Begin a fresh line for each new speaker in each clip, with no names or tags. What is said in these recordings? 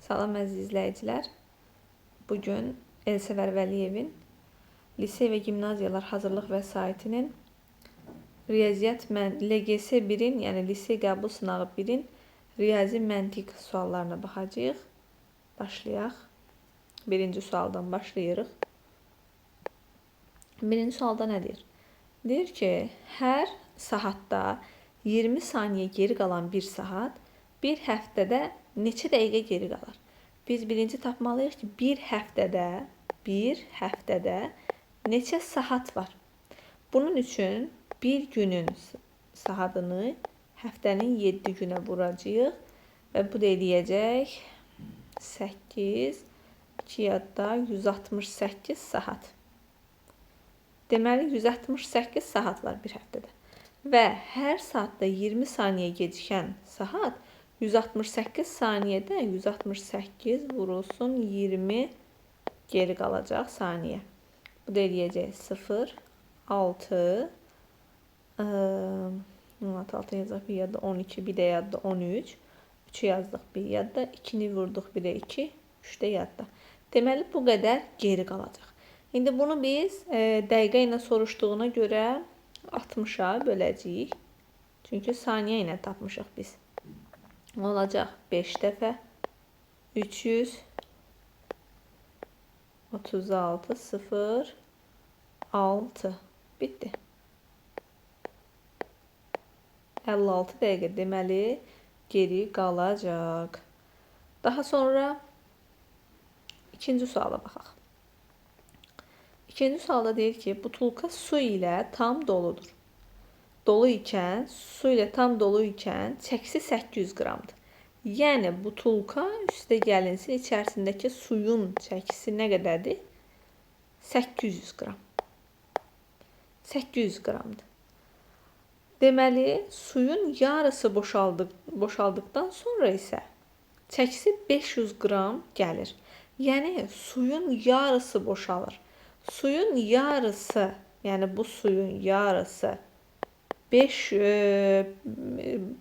Salam əziz izləyicilər. Bugün Elsəvər Vəliyevin Lisey və Gimnaziyalar Hazırlıq Vəsaitinin Riyaziyyat LGS 1-in, yəni Lisey Qəbul Sınağı 1-in riyazi məntiq suallarına baxacağıq. Başlayaq. Birinci sualdan başlayırıq. Birinci sualda nə deyir? Deyir ki, hər saatda 20 saniyə geri qalan bir saat bir həftədə neçə dəqiqə geri qalır? Biz birinci tapmalıyıq ki, bir həftədə neçə saat var? Bunun üçün bir günün saatını həftənin 7 günə vuracağıq və bu da eləyəcək 8, 2 yadda 168 saat. Deməli 168 saat var bir həftədə. Və hər saatda 20 saniyə gecikən saat 168 saniyədə 168 vurulsun 20 geri qalacaq saniyə. Bu da eləyəcək 0, 6, 6 yazaq bir yadda 12, bir də yadda 13, 3 yazdıq bir yadda, 2-ni vurduq bir də 2, 3 də yadda. Deməli bu qədər geri qalacaq. İndi bunu biz dəqiqə ilə soruşduğuna görə 60-a böləcəyik. Çünki saniyə ilə tapmışıq biz. Olacaq 5 dəfə 300 36 0 6 bitdi. 56 dəqiqə deməli geri qalacaq. Daha sonra ikinci suala baxaq. İkinci sualda deyir ki, butulka su ilə tam doludur. Su ilə tam dolu ikən çəkisi 800 qramdır. Yəni butulka üstə gəlinsin içərisindəki suyun çəkisi nə qədərdir? 800 qram. 800 qramdır. Deməli suyun yarısı boşaldıqdan sonra isə çəkisi 500 qram gəlir. Yəni suyun yarısı boşalır. Suyun yarısı, yəni bu suyun yarısı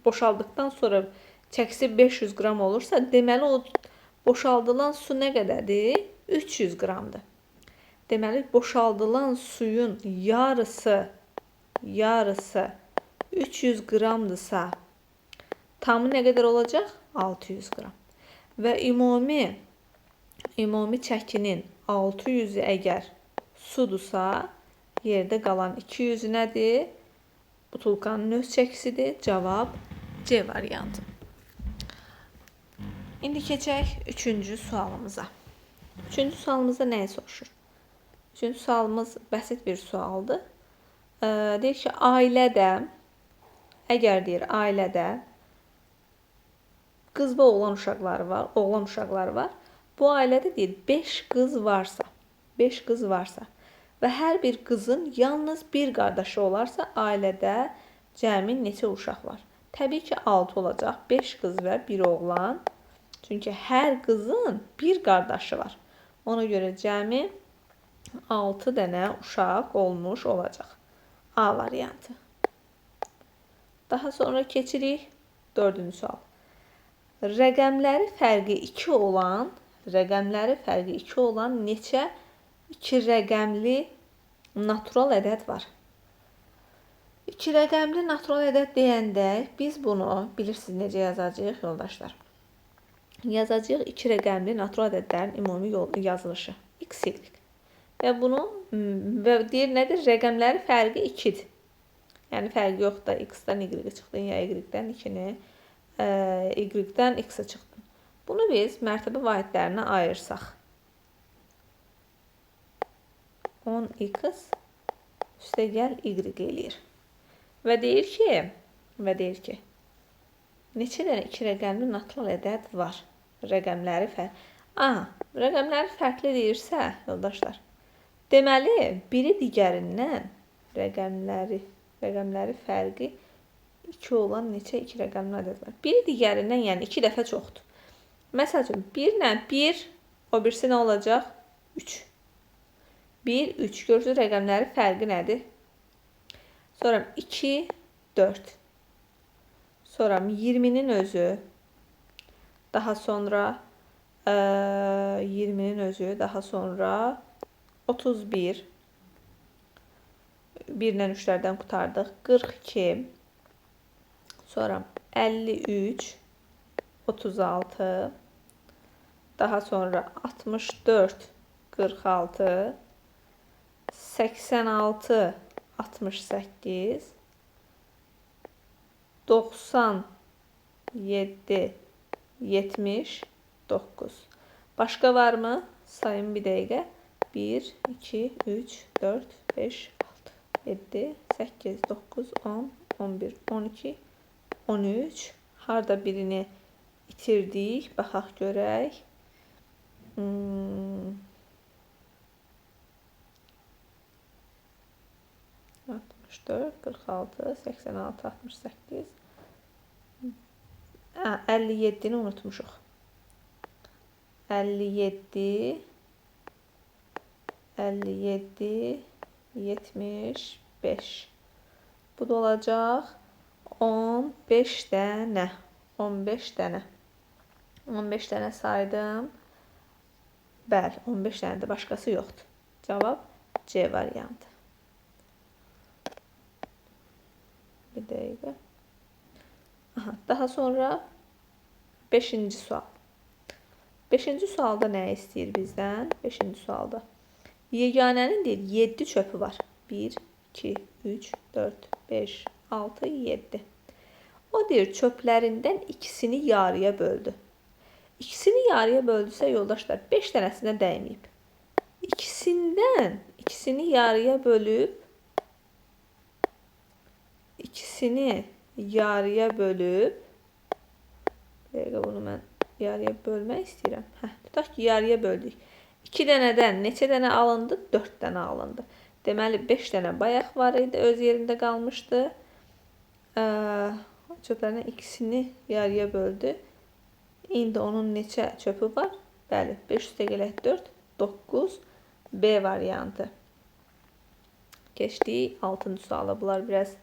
boşaldıqdan sonra çəkisi 500 qram olursa, deməli o boşaldılan su nə qədərdir? 300 qramdır. Deməli boşaldılan suyun yarısı 300 qramdırsa, tamı nə qədər olacaq? 600 qram. Və ümumi çəkinin 600-ü əgər sudursa, yerdə qalan 200 nədir? Butulkanın öz çəkisidir. Cavab C variantı. İndi keçək üçüncü sualımıza. Üçüncü sualımızda nəyi soruşur? Üçüncü sualımız bəsit bir sualdır. Deyir ki, ailədə qız və oğlan uşaqları var. Bu ailədə deyir 5 qız varsa və hər bir qızın yalnız bir qardaşı olarsa, ailədə cəmi neçə uşaq var? Təbii ki, 6 olacaq. 5 qız və 1 oğlan. Çünki hər qızın bir qardaşı var. Ona görə cəmi 6 dənə uşaq olmuş olacaq. A variantı. Daha sonra keçirik 4-cü sual. Rəqəmləri fərqi 2 olan neçə 2 rəqəmli natural ədəd var? 2 rəqəmli natural ədəd deyəndə biz bunu bilirsiniz necə yazacağıq yoldaşlar? Yazacağıq 2 rəqəmli natural ədədlərin ümumi yazılışı. X, Y. Və deyir nədir? Rəqəmləri fərqi 2-dir. Yəni fərqi yoxdur. X-dən Y çıxdın ya Y-dən 2-ni, Y-dən X-ə çıxdın. Bunu biz mərtəbə vahidlərinə ayırsaq. 10x üstə gəl Y eləyir. Və deyir ki, neçə dənə 2 rəqəmli natural ədəd var? Rəqəmləri fərqli deyirsə, yoldaşlar, deməli, biri digərindən rəqəmləri fərqi 2 olan neçə 2 rəqəmli ədəd var? Biri digərindən, yəni 2 dəfə çoxdur. Məsəl üçün, 1 ilə 1, o birisi nə olacaq? 3. 1, 3. Görürsünüz, rəqəmləri fərqi nədir? Sonra 2, 4. Sonra 20-nin özü. Daha sonra 20'nin özü, daha sonra 31, 1-lə 3-lərdən qurtardıq. 42, sonra 53, 36, daha sonra 64, 46, 86, 68, 97, 79. Başqa varmı? Sayın bir dəqiqə. 1, 2, 3, 4, 5, 6, 7, 8, 9, 10, 11, 12, 13. Harda birini itirdik? Baxaq görək. 64, 46, 86, 68. 57'ni unutmuşuq. 57, 57, 75. Bu da olacaq 15 dənə. 15 dənə. 15 dənə saydım. Bəli, 15 dənədir, başqası yoxdur. Cavab C variantı. Bir dəqiqə. Daha sonra 5-ci sual. 5-ci sualda nə istəyir bizdən? 5-ci sualda yeganənin deyir 7 çöpü var. 1, 2, 3, 4, 5, 6, 7. O deyir çöplərindən ikisini yarıya böldü. İkisini yarıya böldüsə yoldaşlar 5 dənəsinə dəyməyib. İkisini yarıya bölüb bunu mən yarıya bölmək istəyirəm. Tutaq ki, yarıya böldük. 2 dənədən neçə dənə alındı? 4 dənə alındı. Deməli, 5 dənə bayaq var idi, öz yerində qalmışdı. Çöplərin ikisini yarıya böldü. İndi onun neçə çöpü var? Bəli, 5 üstə gələk 4, 9, B variantı. Keçdik 6-cı suala. Bunlar biraz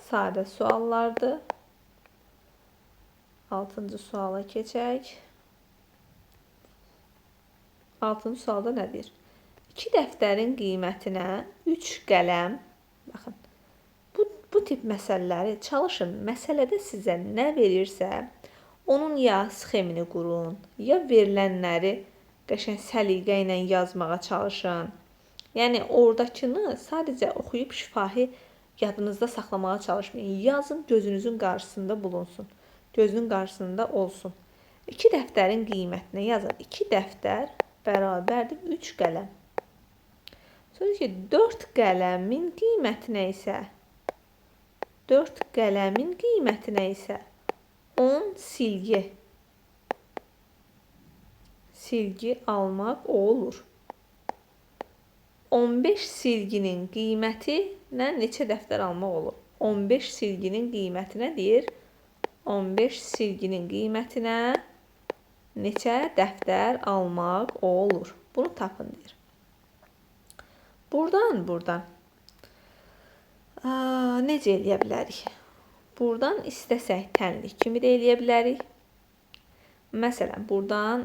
sadə suallardır. 6-cı suala keçək. 6-cı sualda nə deyir? 2 dəftərin qiymətinə 3 qələm, baxın, bu tip məsələləri çalışın. Məsələdə sizə nə verirsə, onun ya sxemini qurun, ya verilənləri qəşəng səliqə ilə yazmağa çalışın. Yəni, oradakını sadəcə oxuyub şifahi yadınızda saxlamağa çalışmayın. Yazın, gözünüzün qarşısında bulunsun. Gözünün qarşısında olsun. 2 dəftərin qiymətinə yazın. 2 dəftər bərabərdir 3 qələm. Sonra ki, 4 qələmin qiymətinə isə 10 silgi almaq olur. 15 silginin qiymətinə neçə dəftər almaq olur? 15 silginin qiymətinə deyir, 15 silginin qiymətinə neçə dəftər almaq olur? Bunu tapın deyir. Buradan necə eləyə bilərik? Buradan istəsək tənlik kimi də eləyə bilərik. Məsələn, buradan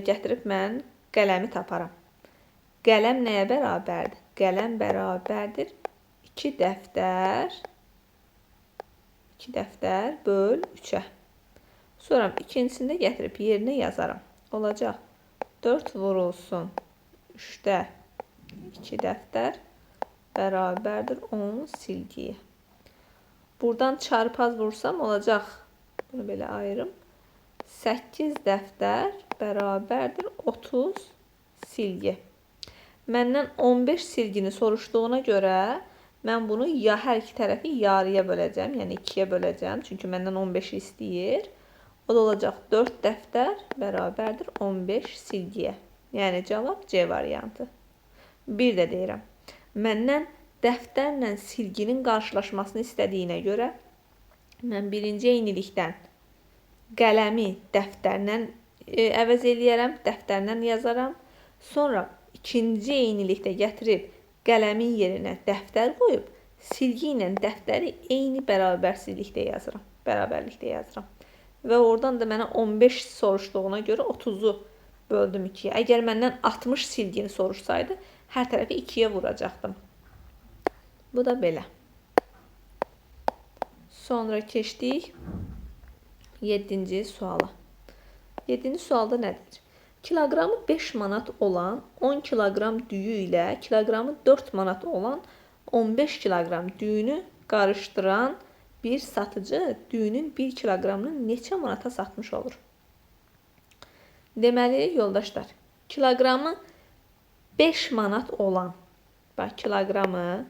gətirib mən qələmi taparam. Qələm nəyə bərabərdir? Qələm bərabərdir 2 dəftər böl 3-ə. Sonra ikincisində gətirib yerinə yazaram. Olacaq 4 vurulsun 3-də 2 dəftər bərabərdir 10 silgiyə. Buradan çarpaz vursam olacaq, bunu belə ayırım, 8 dəftər bərabərdir 30 silgi. Məndən 15 silgini soruşduğuna görə mən bunu ya hər iki tərəfi yarıya böləcəm, yəni 2-yə böləcəm. Çünki məndən 15 istəyir. O da olacaq 4 dəftər bərabərdir 15 silgiyə. Yəni cavab C variantı. Bir də deyirəm. Məndən dəftərlə silginin qarşılaşmasını istədiyinə görə mən birinci eynilikdən qələmi dəftərlə əvəz eləyərəm, dəftərlə yazaram. Sonra ikinci eynilikdə gətirib qələmin yerinə dəftər qoyub, silgi ilə dəftəri eyni bərabərlikdə yazıram. Və oradan da mənə 15 soruşduğuna görə 30-u böldüm 2-yə. Əgər məndən 60 sildiyini soruşsaydı, hər tərəfi 2-yə vuracaqdım. Bu da belə. Sonra keçdik 7-ci suala. 7-ci sualda nədir? Kiloqramı 5 manat olan 10 kiloqram düyü ilə kiloqramı 4 manat olan 15 kiloqram düyünü qarışdıran bir satıcı düyünün 1 kiloqramını neçə manata satmış olur? Deməli, yoldaşlar, kiloqramı 5 manat olan, bax, kiloqramı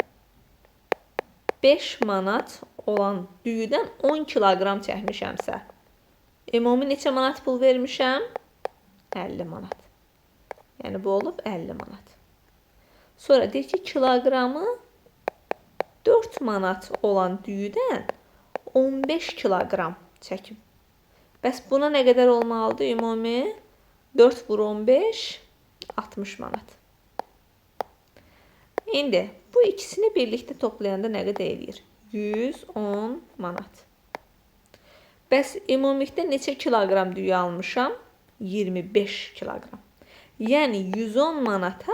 5 manat olan düyüdən 10 kiloqram çəkmişəmsə, ümumi neçə manat pul vermişəm? 50 manat. Yəni, bu olub 50 manat. Sonra deyir ki, kiloqramı 4 manat olan düyüdən 15 kiloqram çəkib. Bəs buna nə qədər olmalıdır ümumi? 4 vur 15, 60 manat. İndi bu ikisini birlikdə toplayanda nə qədər eləyir? 110 manat. Bəs ümumilikdə neçə kiloqram düyü almışam? 25 kiloqram. Yəni 110 manata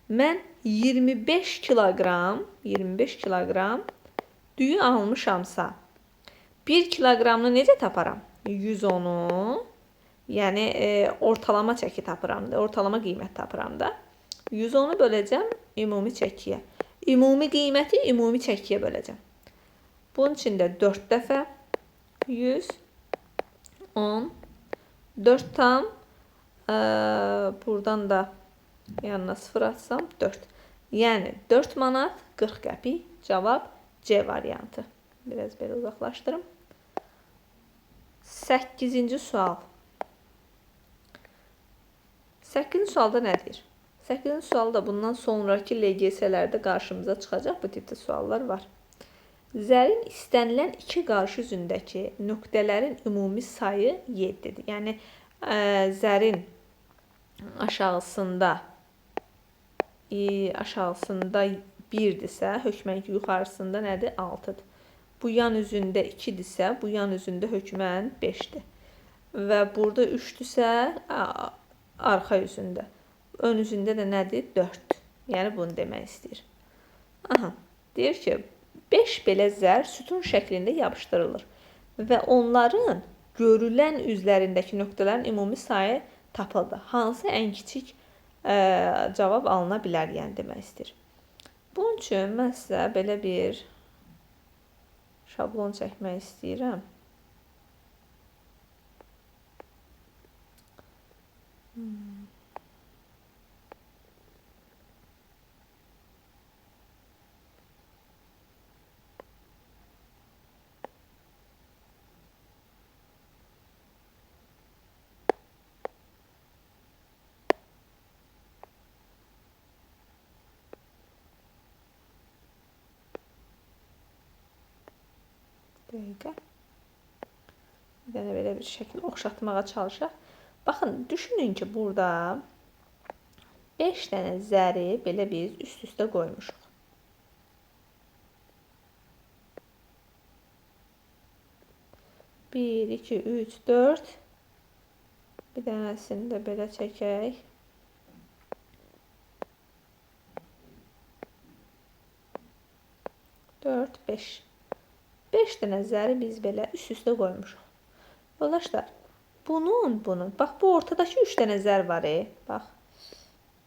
mən 25 kiloqram düyü almışamsa 1 kiloqramını necə taparam? 110-u, yəni ortalama çəki tapıram da, ortalama qiymət tapıram da. 110-u böləcəm ümumi çəkiyə. Ümumi qiyməti ümumi çəkiyə böləcəm. Bunun üçün də 4 dəfə 110, 4 tam, buradan da yanına 0 atsam 4. Yəni 4 manat 40 qəpik. Cavab C variantı. Biraz belə uzaqlaşdırım. 8-ci sual. 8-ci sualda nə deyir? 8-ci sualda bundan sonraki LGS-lərdə qarşımıza çıxacaq bu tipdə suallar var. Zərin istənilən iki qarşı üzündəki nöqtələrin ümumi sayı 7-dir. Yəni, zərin aşağısında 1-dirsə, hökmən yuxarısında nədir? 6-dır. Bu yan üzündə 2-dirsə, bu yan üzündə hökmən 5-dir. Və burada 3-dürsə, arxa üzündə. Ön üzündə də nədir? 4-dür. Yəni, bunu demək istəyir. Deyir ki, 5 belə zər sütun şəklində yapışdırılır və onların görülən üzlərindəki nöqtələrin ümumi sayı tapıldı. Hansı ən kiçik cavab alına bilər, yəni demək istəyir. Bunun üçün mən sizə belə bir şablon çəkmək istəyirəm. Dəqiqə. Bir dənə belə bir şəkil oxşatmağa çalışaq. Baxın, düşünün ki, burada 5 dənə zəri belə biz üst-üstə qoymuşuq. Bir, iki, üç, 4. Bir dənəsini də belə çəkək. 4, 5. 5 dənə zəri biz belə üst-üstə qoymuşuq. Yoldaşlar, bunun, bax, bu ortadakı 3 dənə zər var, bax.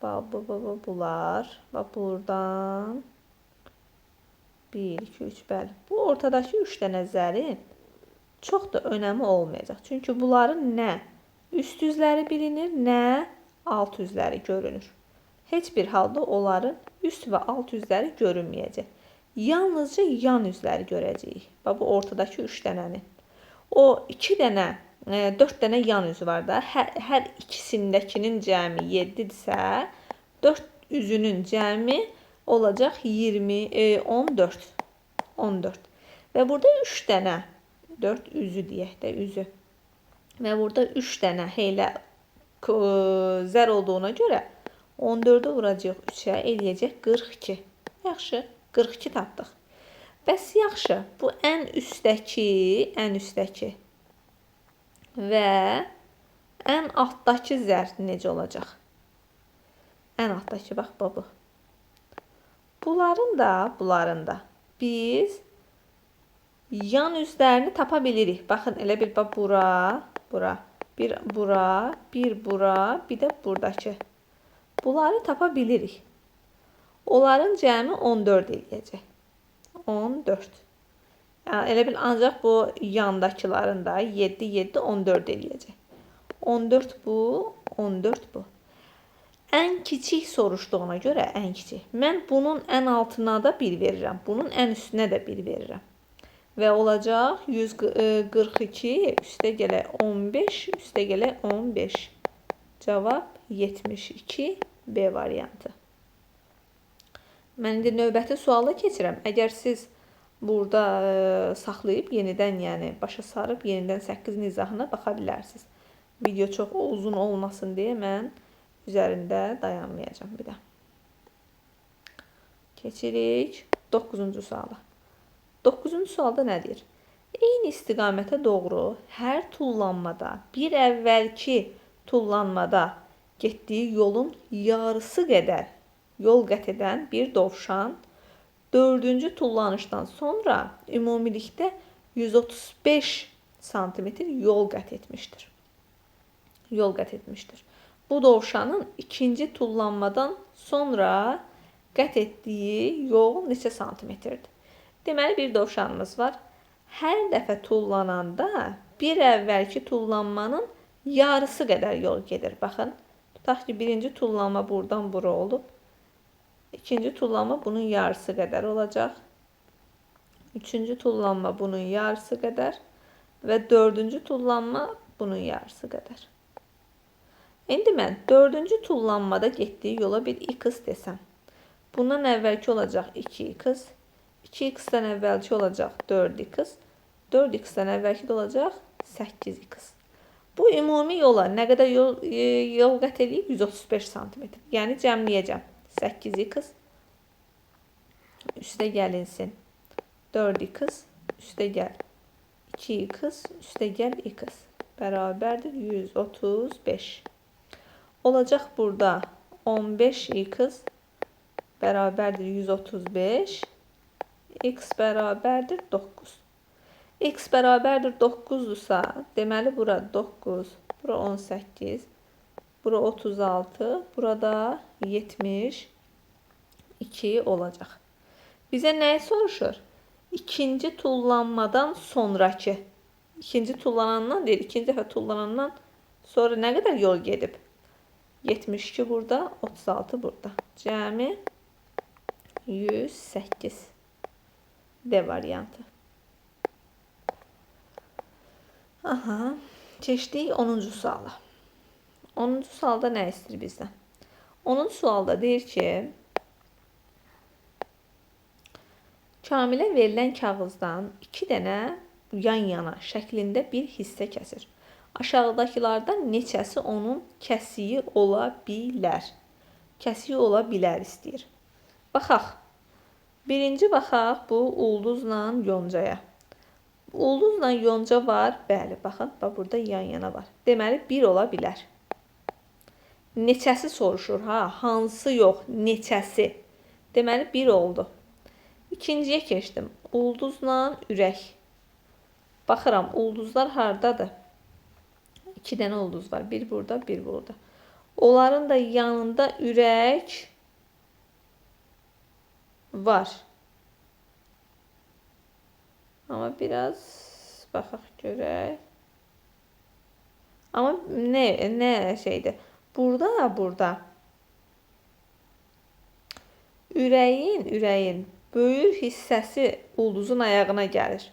Bunlar, bax, buradan 1, 2, 3, bəli. Bu ortadakı 3 dənə zərin çox da önəmi olmayacaq. Çünki bunların nə üst üzləri bilinir, nə alt üzləri görünür. Heç bir halda onların üst və alt üzləri görünməyəcək. Yalnızca yan üzləri görəcəyik. Bax, bu ortadakı 3 dənənin. O 2 dənə, 4 dənə yan üzü var da. Hər ikisindəkinin cəmi 7-dirsə, 4 üzünün cəmi olacaq 14. Və burada 3 dənə, 4 üzü deyək də, üzü. Və burada 3 dənə heylə zər olduğuna görə 14-ü vuracaq 3-ə, eləyəcək 42. Yaxşı. 42 tapdıq. Bəs yaxşı, bu ən üstdəki və ən altdakı zər necə olacaq? Ən altdakı, bax, bu. Bunların da biz yan üzlərini tapa bilirik. Baxın, elə bil, bax, bura, bir bura, bir bura, bir də buradakı. Bunları tapa bilirik. Onların cəmi 14 eləyəcək. 14. Yəni, elə bil, ancaq bu yandakıların da 7, 7, 14 eləyəcək. 14 bu, 14 bu. Ən kiçik soruşduğuna görə, ən kiçik. Mən bunun ən altına da 1 verirəm. Bunun ən üstünə də 1 verirəm. Və olacaq 142 üstə gələ 15, üstə gələ 15. Cavab 72 B variantı. Mən indi növbəti suala keçirəm. Əgər siz burada saxlayıb yenidən, yəni başa sarıb yenidən 8-in izahına baxa bilərsiniz. Video çox uzun olmasın deyə mən üzərində dayanmayacağım bir də. Keçirik 9-cu suala. 9-cu sualda nə deyir? Eyni istiqamətə doğru hər tullanmada bir əvvəlki tullanmada getdiyi yolun yarısı qədər yol qət edən bir dovşan 4-cü tullanışdan sonra ümumilikdə 135 sm yol qət etmişdir. Bu dovşanın ikinci tullanmadan sonra qət etdiyi yol neçə santimetrdir? Deməli, bir dovşanımız var. Hər dəfə tullananda bir əvvəlki tullanmanın yarısı qədər yol gedir. Baxın, tutaq ki, birinci tullanma buradan bura olub. İkinci tullanma bunun yarısı qədər olacaq. Üçüncü tullanma bunun yarısı qədər. Və dördüncü tullanma bunun yarısı qədər. İndi mən dördüncü tullanmada getdiyi yola bir x desəm. Bundan əvvəlki olacaq 2x. 2x-dən əvvəlki olacaq 4x. 4x-dən əvvəlki də olacaq 8x. Bu ümumi yola nə qədər yol qət edib? 135 sm. Yəni cəmləyəcəm. 8x üstə gəlinsin 4x üstə gəl 2x üstə gəl x bərabərdir 135. Olacaq burada 15x bərabərdir 135. X bərabərdir 9. X bərabərdir 9-dursa, deməli bura 9, bura 18, bura 36, burada 72 olacaq. Bizə nəyi soruşur? İkinci tullanmadan sonraki. İkinci tullanandan deyil, ikinci dəfə tullanandan sonra nə qədər yol gedib? 72 burada, 36 burada. Cəmi 108. D variantı. Aha, keçdik 10-cu suala. 10-cu sualda nə istəyir bizdən? 10-cu sualda deyir ki, Kamilə verilən kağızdan 2 dənə yan-yana şəklində bir hissə kəsir. Aşağıdakılardan neçəsi onun kəsiyi ola bilər? Kəsiyi ola bilər istəyir. Baxaq. Birinci baxaq bu ulduzla yoncaya. Ulduzla yonca var. Bəli, baxın, burada yan-yana var. Deməli, 1 ola bilər. Neçəsi soruşur, ha? Hansı yox, neçəsi. Deməli, 1 oldu. İkinciyə keçdim. Ulduzla ürək. Baxıram, ulduzlar hardadır? 2 dənə ulduz var. Bir burada, bir burada. Onların da yanında ürək var. Amma biraz baxaq görək. Amma nə şeydir? Burada ürəyin böyük hissəsi ulduzun ayağına gəlir.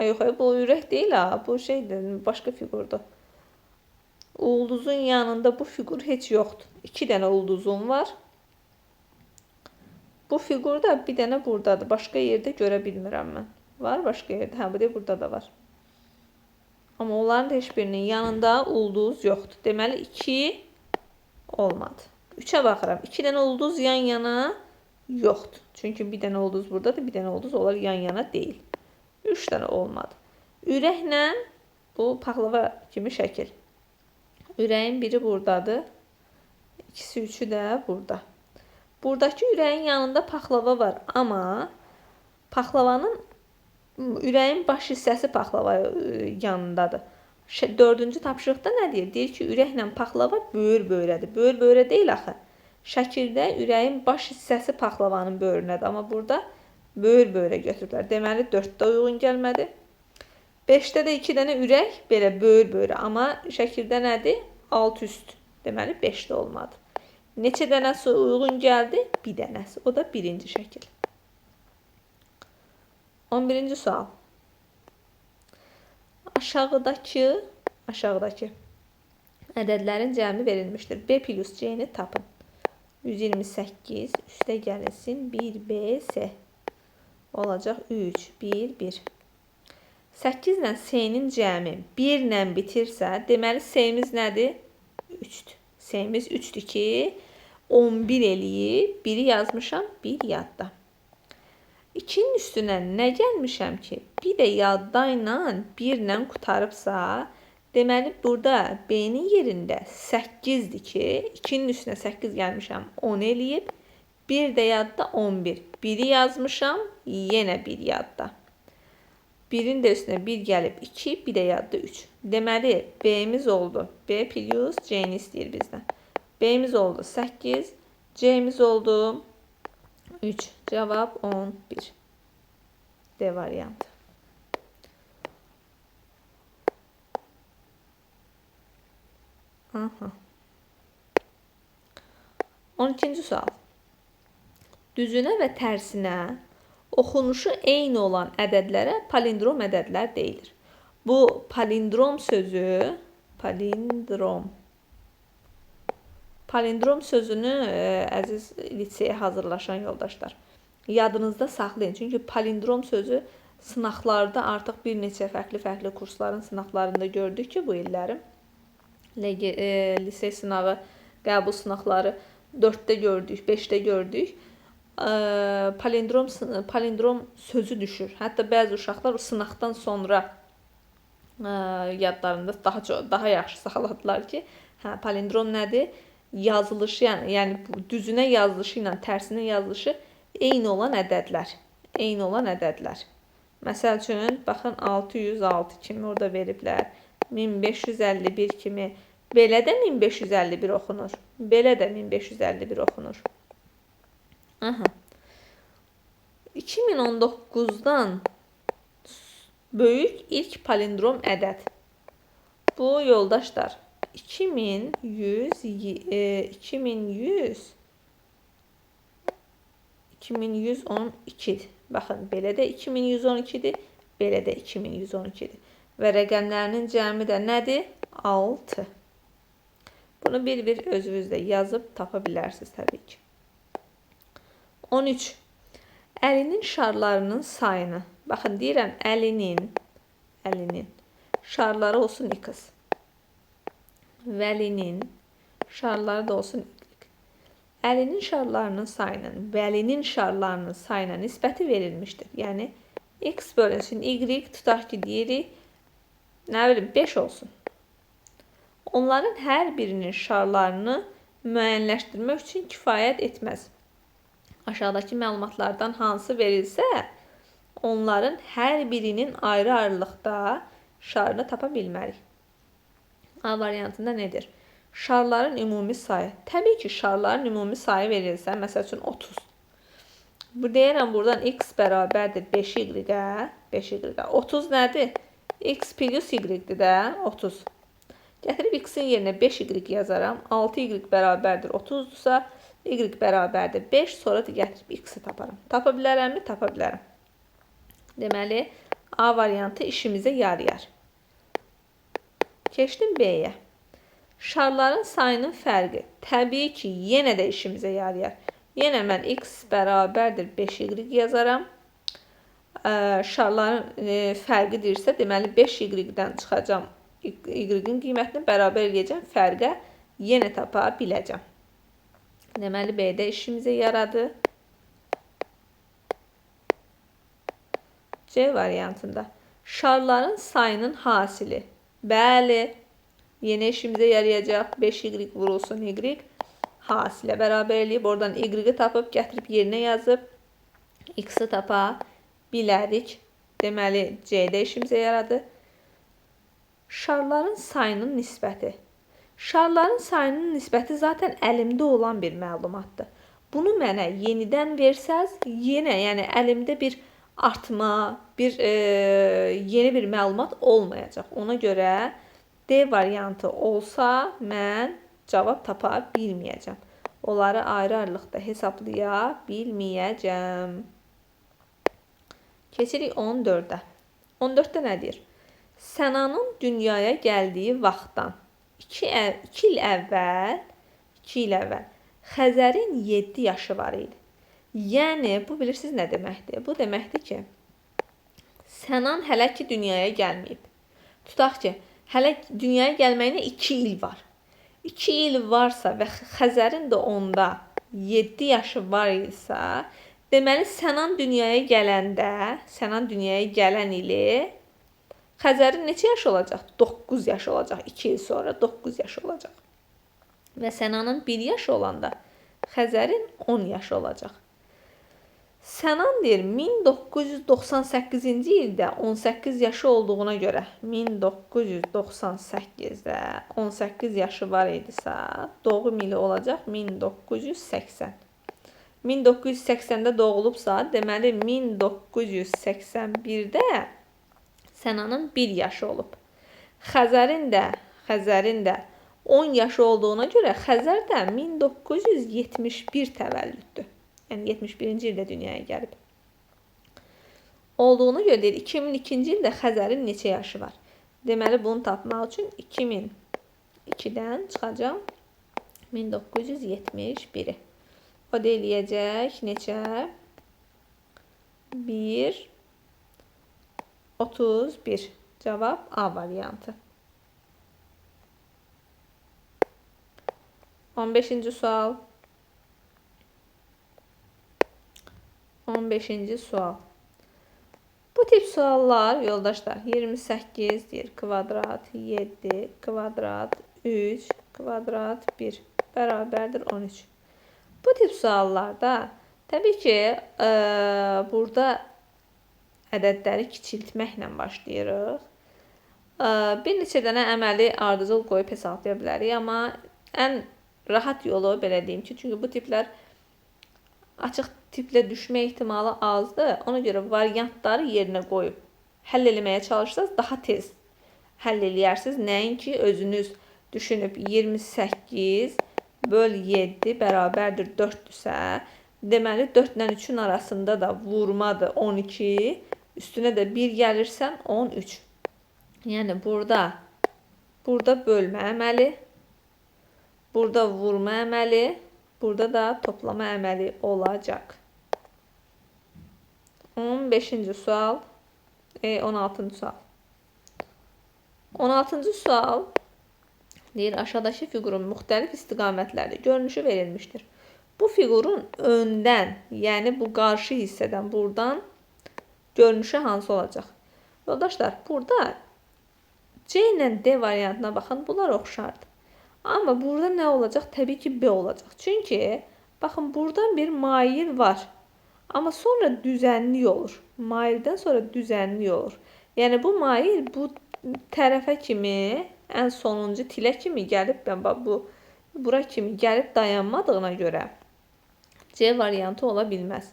Yox, bu ürək deyil ha. Bu şeydir, başqa fiqurdur. Ulduzun yanında bu fiqur heç yoxdur. 2 dənə ulduzun var. Bu fiqurda bir dənə buradadır. Başqa yerdə görə bilmirəm mən. Var başqa yerdə? Hə, bu da burada da var. Amma onların da heç birinin yanında ulduz yoxdur. Deməli 2 olmadı. 3-ə baxıram. 2 dənə ulduz yan-yana yoxdur. Çünki bir dənə ulduz buradadır, bir dənə ulduz onlar yan-yana deyil. 3 dənə olmadı. Ürəklə bu paxlava kimi şəkil. Ürəyin biri buradadır. İkisi, üçü də burada. Buradakı ürəyin yanında paxlava var, amma paxlavanın ürəyin baş hissəsi paxlava yanındadır. Dördüncü tapşırıqda nə deyir? Deyir ki, ürəklə paxlava böyür-böyrədir. Böyür-böyrə deyil axı. Şəkildə ürəyin baş hissəsi paxlavanın böyrünədir, amma burada böyür-böyrə götürüblər. Deməli 4-də uyğun gəlmədi. 5-də də 2 dənə ürək belə böyür-böyrə, amma şəkildə nədir? Alt-üst. Deməli 5-də olmadı. Neçə dənəsi uyğun gəldi? Bir dənəsi. O da birinci şəkil. 11-ci sual. Aşağıdakı ədədlərin cəmi verilmişdir. B plus C-ni tapın. 128 üstə gəlinsin 1BS olacaq 3, 1, 1. 8 ilə S-nin cəmi 1 ilə bitirsə, deməli S-miz nədir? 3-dür. S-miz 3-dür ki, 11 eləyib, 1-i yazmışam, 1 yadda. 2-nin üstünə nə gəlmişəm ki, bir də yadda ilə 1 ilə qutarıbsa, deməli burada B-nin yerində 8-dir ki, 2-nin üstünə 8 gəlmişəm, 10 eləyib, 1 də yadda 11. 1-i yazmışam, yenə 1 yadda. 1-in də üstünə 1 gəlib 2, bir də yadda 3. Deməli, B-miz oldu. B plus C-ni istəyir bizdən. B-miz oldu 8, C-miz oldu 3. Cavab 11. D variantı. Aha. 12-ci sual. Düzünə və tərsinə oxunuşu eyni olan ədədlərə palindrom ədədlər deyilir. Bu palindrom sözü, palindrom sözünü əziz liseyə hazırlaşan yoldaşlar, yadınızda saxlayın. Çünki palindrom sözü sınaqlarda artıq bir neçə fərqli kursların sınaqlarında gördük ki, bu illərim lisey sınağı, qəbul sınaqları 4-də gördük, 5-də gördük. Palindrom sözü düşür. Hətta bəzi uşaqlar o sınaqdan sonra yadlarında daha yaxşı saxladılar ki, palindrom nədir? Yazılışı, yəni düzünə yazılışı ilə tərsinə yazılışı eyni olan ədədlər. Eyni olan ədədlər. Məsəl üçün, baxın 606 kimi orada veriblər. 1551 kimi. Belə də 1551 oxunur. Belə də 1551 oxunur. Aha. 2019-dan böyük ilk palindrom ədəd. Bu yoldaşlar 2112-dir. Baxın, belə də 2112-dir, belə də 2112-dir. Və rəqəmlərinin cəmi də nədir? 6. Bunu bir-bir özünüzdə yazıb tapa bilərsiniz təbii ki. 13. Əlinin şarlarının sayını. Baxın, deyirəm, əlinin şarları olsun x. Vəlinin şarları da olsun y. Əlinin şarlarının sayının, vəlinin şarlarının sayına nisbəti verilmişdir. Yəni, x bölünsün y, tutaq ki, deyirik, nə bilim, 5 olsun. Onların hər birinin şarlarını müəyyənləşdirmək üçün kifayət etməz. Aşağıdakı məlumatlardan hansı verilsə, onların hər birinin ayrı-ayrılıqda şarını tapa bilmərik. A variantında nedir? Şarların ümumi sayı. Təbii ki, şarların ümumi sayı verilsə, məsəl üçün 30. Bu deyirəm, buradan x bərabərdir 5y-ə. 30 nədir? X plus y-dir də 30. Gətirib x-in yerinə 5y yazaram. 6y bərabərdir 30-dursa, y bərabərdir 5. Sonra da gətirib x-i taparım. Tapa bilərəmmi? Tapa bilərəm. Deməli, A variantı işimizə yarayar. Keçdim B-yə. Şarların sayının fərqi. Təbii ki, yenə də işimizə yarayar. Yenə mən x bərabərdir 5y yazaram. Şarların fərqi deyirsə, deməli 5y-dən çıxacam. Y-in qiymətini bərabər eləyəcəm. Fərqə yenə tapa biləcəm. Deməli, B-də işimizə yaradı. C variantında. Şarların sayının hasili. Bəli, Yeni işimizə yarayacaq. 5y vurulsun y. Hasilə bərabər eləyib. Oradan y-i tapıb, gətirib yerinə yazıb. X-i tapa bilərik. Deməli, C-də işimizə yaradı. Şarların sayının nisbəti. Şarların sayının nisbəti zaten əlimdə olan bir məlumatdır. Bunu mənə yenidən versəz, yenə yəni əlimdə bir artma, yeni bir məlumat olmayacaq. Ona görə D variantı olsa mən cavab tapa bilməyəcəm. Onları ayrı-ayrılıqda hesablaya bilməyəcəm. Keçirik 14-də. 14-də nə deyir? Sənanın dünyaya gəldiyi vaxtdan 2 il əvvəl Xəzərin 7 yaşı var idi. Yəni, bu bilirsiniz nə deməkdir? Bu deməkdir ki, Sənan hələ ki dünyaya gəlməyib. Tutaq ki, hələ dünyaya gəlməyinə 2 il var. 2 il varsa və Xəzərin də onda 7 yaşı var idisə, deməli Sənan dünyaya gələn ili Xəzərin neçə yaşı olacaq? 9 yaşı olacaq. 2 il sonra 9 yaşı olacaq. Və Sənanın 1 yaşı olanda Xəzərin 10 yaşı olacaq. Sənan deyir 1998-ci ildə 18 yaşı olduğuna görə 1998-də 18 yaşı var idisə, doğum ili olacaq 1980. 1980-də doğulubsa, deməli 1981-də Sənanın 1 yaşı olub. Xəzərin də 10 yaşı olduğuna görə Xəzər də 1971 təvəllüddür. Yəni 71-ci ildə dünyaya gəlib. Olduğuna görə deyir 2002-ci ildə Xəzərin neçə yaşı var? Deməli bunu tapmaq üçün 2002-dən çıxacaq 1971-i. O da eləyəcək neçə? 1 31. Cavab A variantı. 15-ci sual. 15-ci sual. Bu tip suallar yoldaşlar 28 deyir kvadrat 7 kvadrat 3 kvadrat 1 bərabərdir 13. Bu tip suallarda təbii ki burada ədədləri kiçiltməklə başlayırıq. Bir neçə dənə əməli ardıcıl qoyub hesablaya bilərik, amma ən rahat yolu belə deyim ki, çünki bu tiplər açıq tiplə düşmə ehtimalı azdır. Ona görə variantları yerinə qoyub həll eləməyə çalışsaz daha tez həll eləyərsiniz. Nəinki özünüz düşünüb 28 böl 7 bərabərdir 4-dürsə, deməli 4 ilə 3-ün arasında da vurmadır 12, üstünə də 1 gəlirsən 13. Yəni burada bölmə əməli, burada vurma əməli, burada da toplama əməli olacaq. 15-ci sual, 16-cı sual. 16-cı sual deyir, aşağıdakı fiqurun müxtəlif istiqamətlərdə görünüşü verilmişdir. Bu fiqurun öndən, yəni bu qarşı hissədən buradan görünüşü hansı olacaq? Yoldaşlar, burada C ilə D variantına baxın, bunlar oxşardır. Amma burada nə olacaq? Təbii ki, B olacaq. Çünki, baxın, buradan bir mail var. Amma sonra düzənlik olur. Maildən sonra düzənlik olur. Yəni, bu mail bu tərəfə kimi, ən sonuncu tilə kimi gəlib, bura kimi gəlib dayanmadığına görə C variantı ola bilməz.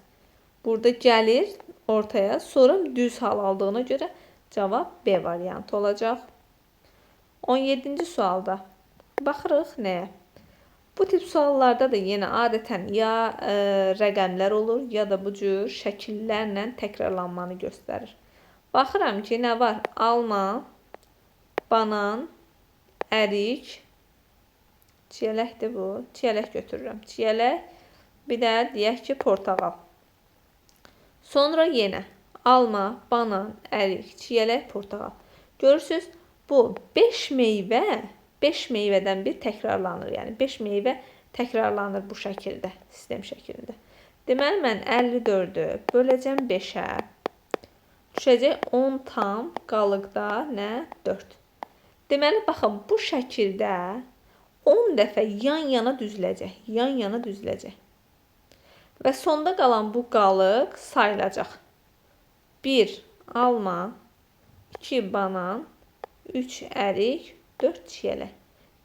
Burada gəlir ortaya, sonra düz hal aldığına görə cavab B variantı olacaq. 17-ci sualda baxırıq nəyə? Bu tip suallarda da yenə adətən ya rəqəmlər olur, ya da bu cür şəkillərlə təkrarlanmanı göstərir. Baxıram ki, nə var? Alma, banan, ərik, çiyələkdir bu. Çiyələk götürürəm. Çiyələk, bir də deyək ki, portağal. Sonra yenə alma, banan, ərik, çiyələk, portağal. Görürsünüz, bu 5 meyvədən bir təkrarlanır. Yəni 5 meyvə təkrarlanır bu şəkildə, sistem şəklində. Deməli, mən 54-ü böləcəm 5-ə. Düşəcək 10 tam qalıqda nə? 4. Deməli, baxın, bu şəkildə 10 dəfə yan-yana düzüləcək, yan-yana düzüləcək. Və sonda qalan bu qalıq sayılacaq. 1 alma, 2 banan, 3 ərik, 4 çiyələk.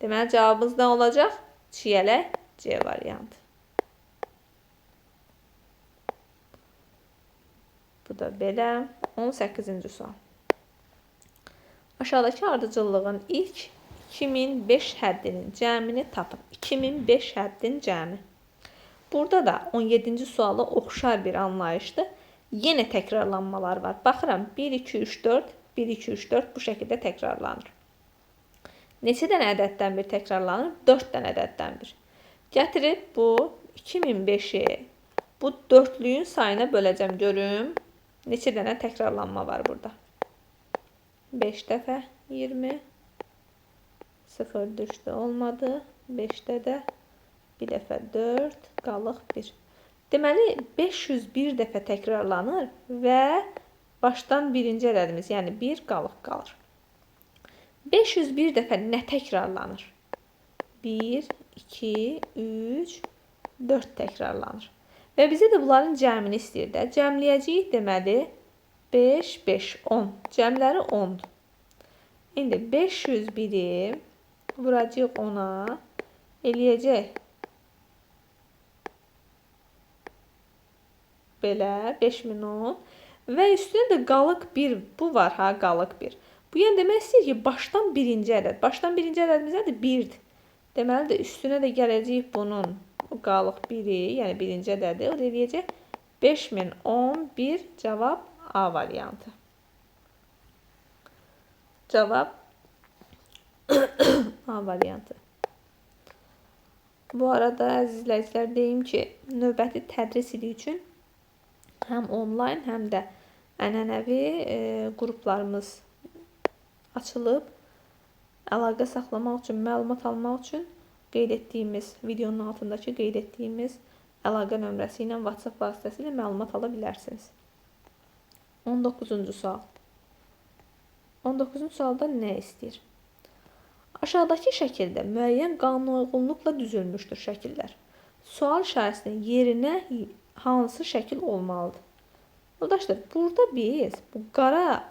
Deməli, cavabımız nə olacaq? Çiyələk C variantı. Bu da belə. 18-ci sual. Aşağıdakı ardıcıllığın ilk 2005 həddinin cəmini tapın. 2005 həddin cəmi. Burada da 17-ci sualı oxşar bir anlayışdır. Yenə təkrarlanmalar var. Baxıram, 1, 2, 3, 4, 1, 2, 3, 4 bu şəkildə təkrarlanır. Neçə dənə ədəddən bir təkrarlanır? 4 dənə ədəddən bir. Gətirib bu 2005-i bu dörtlüyün sayına böləcəm, görüm. Neçə dənə təkrarlanma var burada? 5 dəfə 20. 0 düşdü, olmadı. 5-də də bir dəfə 4, qalıq 1. Deməli, 501 dəfə təkrarlanır və başdan birinci ədədimiz, yəni 1 qalıq qalır. 501 dəfə nə təkrarlanır? 1, 2, 3, 4 təkrarlanır. Və bizə də bunların cəmini istəyir də. Cəmləyəcəyik deməli 5, 5, 10. Cəmləri 10'dur. İndi 501'i vuracaq 10'a, eləyəcək belə 5010 və üstünə də qalıq 1 bu var ha, qalıq 1. Bu yəni demək istəyir ki, başdan birinci ədəd. Başdan birinci ədədimiz nədir? 1'dir. Deməli də üstünə də gələcək bunun qalıq 1'i, yəni birinci ədədi. O da eləyəcək 5011, cavab A variantı. Cavab A variantı. Bu arada əziz izləyicilər deyim ki, növbəti tədris ili üçün həm onlayn, həm də ənənəvi qruplarımız açılıb. Əlaqə saxlamaq üçün, məlumat almaq üçün qeyd etdiyimiz, videonun altındakı qeyd etdiyimiz əlaqə nömrəsi ilə WhatsApp vasitəsilə məlumat ala bilərsiniz. 19-cu sual. 19-cu sualda nə istəyir? Aşağıdakı şəkildə müəyyən qanunauyğunluqla düzülmüşdür şəkillər. Sual işarəsinin yerinə hansı şəkil olmalıdır? Yoldaşlar, burada biz bu qara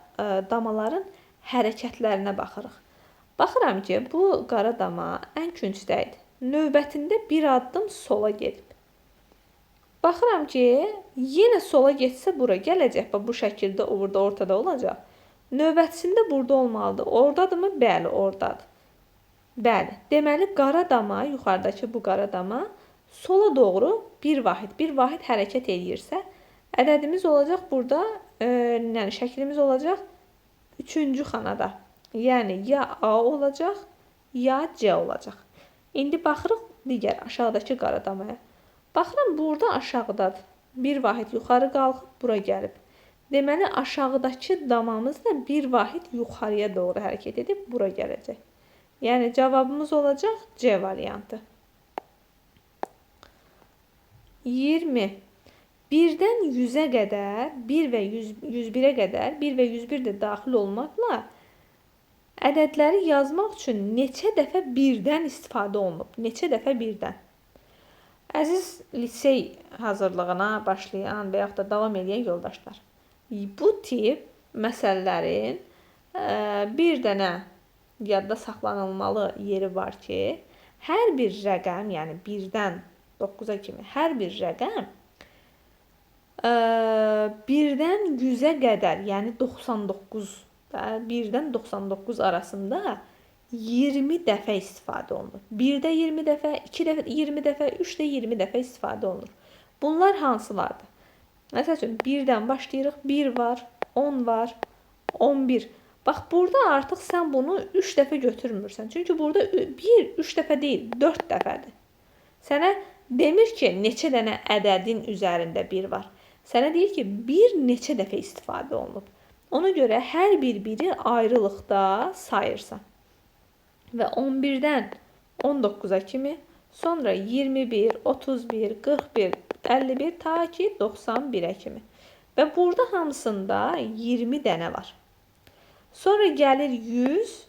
damaların hərəkətlərinə baxırıq. Baxıram ki, bu qara dama ən küncdə idi. Növbətində bir addım sola gedib. Baxıram ki, yenə sola getsə bura gələcək. Bu şəkildə burada ortada olacaq. Növbətisində burada olmalıdır. Oradadırmı? Bəli, oradadır. Bəli. Deməli, qara dama, yuxarıdakı bu qara dama sola doğru bir vahid hərəkət edirsə, ədədimiz olacaq burada, yəni şəklimiz olacaq 3-cü xanada. Yəni ya A olacaq, ya C olacaq. İndi baxırıq digər aşağıdakı qara damaya. Baxıram, burada aşağıdadır. Bir vahid yuxarı qalxıb, bura gəlib. Deməli, aşağıdakı damamız da bir vahid yuxarıya doğru hərəkət edib, bura gələcək. Yəni, cavabımız olacaq C variantı. 20. 1-dən 100-ə qədər, 1 və 101-ə qədər, 1 və 101 də daxil olmaqla ədədləri yazmaq üçün neçə dəfə 1-dən istifadə olunub? Neçə dəfə 1-dən? Əziz lisey hazırlığına başlayan və yaxud da davam edən yoldaşlar, bu tip məsələlərin bir dənə yadda saxlanılmalı yeri var ki, hər bir rəqəm, yəni 1-dən 9-a kimi hər bir rəqəm 1-dən 100-ə qədər, yəni 99, 1-dən 99 arasında 20 dəfə istifadə olunur. 1-də 20 dəfə, 2-də 20 dəfə, 3-də 20 dəfə istifadə olunur. Bunlar hansılardır? Məsəl üçün 1-dən başlayırıq, 1 var, 10 var, 11. Bax, burada artıq sən bunu 3 dəfə götürmürsən. Çünki burada 1, 3 dəfə deyil, 4 dəfədir. Sənə demir ki, neçə dənə ədədin üzərində 1 var. Sənə deyir ki, 1 neçə dəfə istifadə olunub. Ona görə hər biri ayrılıqda sayırsan. Və 11-dən 19-a kimi, sonra 21, 31, 41, 51, ta ki 91-ə kimi. Və burada hamısında 20 dənə var. Sonra gəlir 100,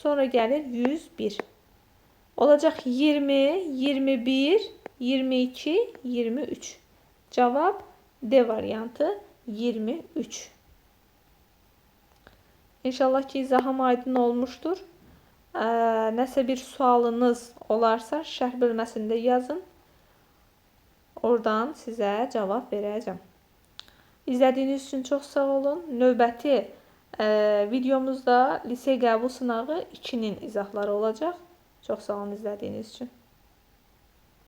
Sonra gəlir 101. Olacaq 20, 21, 22, 23. Cavab D variantı 23. İnşallah ki izahım aydın olmuştur. Nəsə bir sualınız olarsa şərh bölməsində yazın. Oradan sizə cavab verəcəm. İzlədiyiniz üçün çox sağ olun. Növbəti videomuzda lisey qəbul sınağı 2-nin izahları olacaq. Çox sağ olun izlədiyiniz üçün.